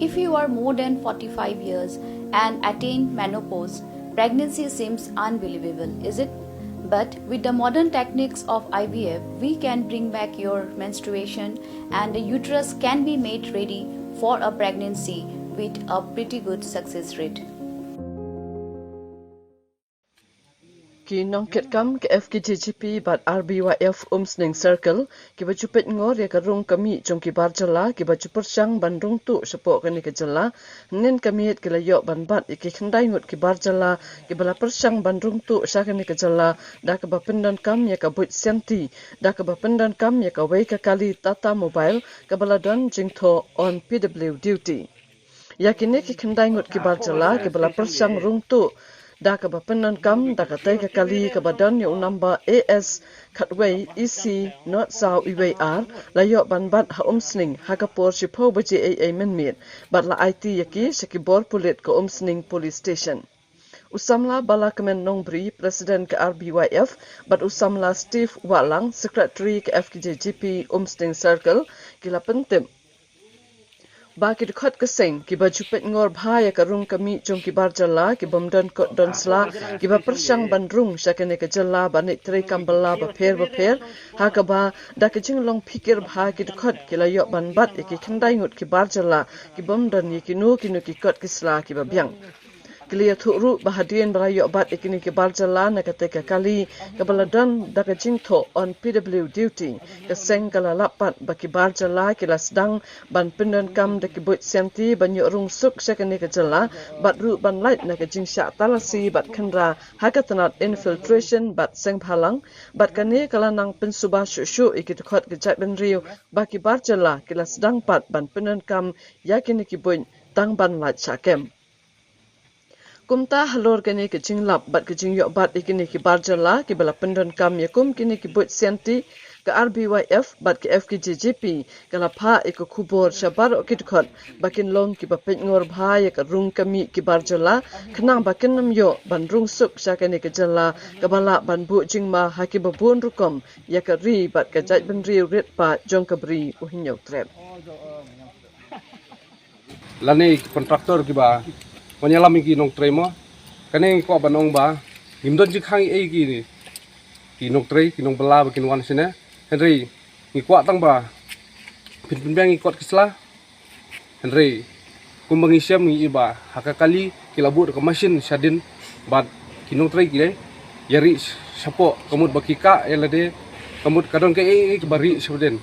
If you are more than 45 years and attain menopause, pregnancy seems unbelievable, is it? But with the modern techniques of IVF, we can bring back your menstruation and the uterus can be made ready for a pregnancy with a pretty good success rate. Ki nong ket kam ke FKJGP bat RBYF Umsning Circle ki ba chupet ngor ya karung kami jong ki bar jala ki ba chupur sang bandung tu sepo kani ke jala nen kami et ki la yo ban bat ki khandai ngut ki bar jala ki bala persang bandung tu sa kani ke jala da ka ba pendan kam ya ka buit senti da ka ba pendan kam ya ka wei ka kali Tata Mobile ka bala don jingtho on PW duty yakine ki khandai ngut ki bar jala ki bala persang rung tu da ka ba penan kam da ka tai ka kali ka badan yung number AS Khatway EC North South IWR la yo ban bat ha umsning ha ka por shipo ba JAA menmit bat la IT yaki sakibor pulit ko umsning police station usamla bala kemen nongbri president ke RBYF bat usamla Steve Walang secretary ke FKJGP Umsning Circle kila pentim Baki dekat keseng kiba jupet ngor bahaya karung kami jom kibar jala kiba mdan kot don sla kiba persang bandrung syakane ke jala banik teri kambala baper hakaba da kejing long pikir bahagi dekat kila yok ban bat iki kendai ngut kibar jala kiba mdan yikinu kinu kikot kisla kiba biang Kelia thuru bahadian barayok bat ikini ke barjala na kateka kali kabaladan daka jingtho on PW duty keseng kala lapat baki barjala kila sedang ban pendan kam daki buit senti banyak rung suk syakani ke jala bat ru ban light na ke jingsyak talasi bat kendra hakatanat infiltration bat seng phalang bat kani kala nang pensubah syuk ikit khot ke jat ben riu baki barjala kila sedang pat ban pendan kam yakini ki buit tang ban light syakem Kumta halor kini ke jinglap bat ke jingyok bat ikini ki barjala ki bala pendan kam yakum kini ki buit senti ke RBYF bat ke FKJGP kala pha iko kubor syabar okidkhot bakin long ki bapet ngor bhaya ka rung kami ki barjala khnang bakin namyo ban rung suk syakani ke jala kabala ban bu jingma haki babun rukom ya ka ri bat ka jaj ben ri ret pa jong ka bri uhinyo trap lani kontraktor ki ba Wanyalam ki nong tray mo, kaneng ko banong ba, himdon si khang ki nong tray, ki nong bala ba kinwan sina, Henry, ni kuat tang ba, pinbang ikot kisla, Henry, kung mangisyam ni iba, hakakali kilabut ke mesin syadin, bat ki nong tray ki yari sapo, kamut bakika, elade, kamut kadon ke bari syadin.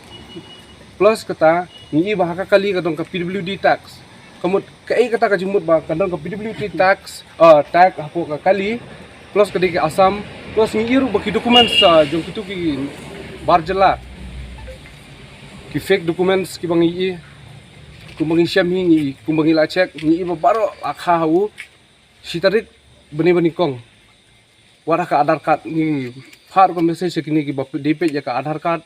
Plus kata, ni iba hakakali kadon ke PWD tax, kamut kai kata ka jumut ba kadang ka PWD tax tag ako ka kali plus kadi ke asam plus ngiru baki dokumen sa jong kitu ki barjala ki fake documents ki bangi kumbangi syam hingi kumbangi la check ni iba baro akha hu sitarik beni kong wara ka Aadhaar card ni far ko message kini ki bap DP ya ka Aadhaar card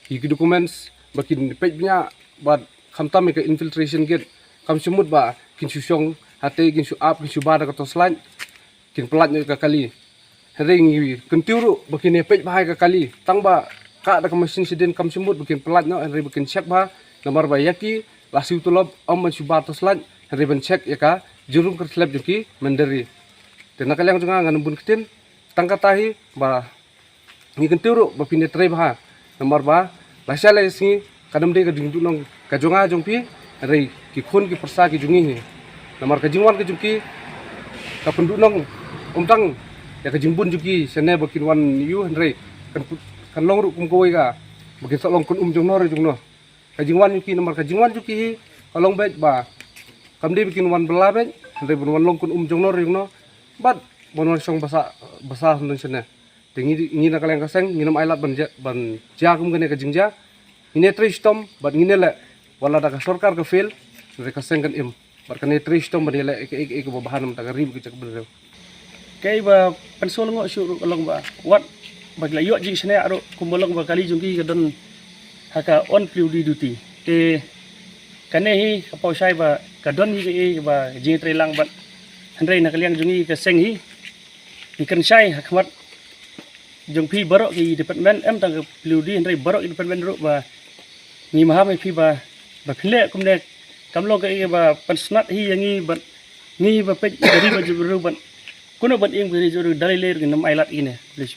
ki documents baki page nya bat khamtam ke infiltration gate kam sumut ba kin susong hate kin su up kin su bada ka toslan kin pelat nya ka kali ring kin tiuru bakin page bahai ka kali tang ba ka da mesin sidin kam sumut bakin pelat nya ri bakin check ba nomor ba yaki lasiu tulob om su bada toslan ri ben check ya ka jurum ka slab juki mandari tena kalyang junga ngan bun kitin tang ka tahi ba ni kin tiuru ba pinetre ba nomor ba lasya la si kadam de ka dingdu nong ka jonga jongpi rei ki khun ki persa ki jungi he namar ka jingwan ka jungki ka pendu nong umtang ya ka jingbun juki sene bakin wan yu rei kan long ru kum koi ka bakin sok long kun jongno re jongno ka jingwan juki namar ka jingwan juki ka long bet ba kam de bikin wan bela bet rei bun wan long kun jongno re jongno bat bon song basa nun sene tingi ni na kaleng kaseng nginam ailat ban ja kum gane ka jingja ini tristom bat ngine le wala da sarkar ka fail re ka sengkan im bat kan tristom ba le ek babahan ta rib ke cak bro kai ba pensol ngo su long ba wat bag la yo ji sene aro kumbolong ba kali jungki ka don haka on PWD duty te kane hi ka pau sai ba ka don hi ba ji tre lang bat handrei na kaliang jungi ka seng hi ikan sai hakmat jung phi barok ki department em tang PWD handrei barok department ro ba ni maham phi ba khle kumne kamlo ka ba pensnat hi yangi ban ngi ba pe dari ba juru ban kuno ban ing beri juru dalile nam ailat ine please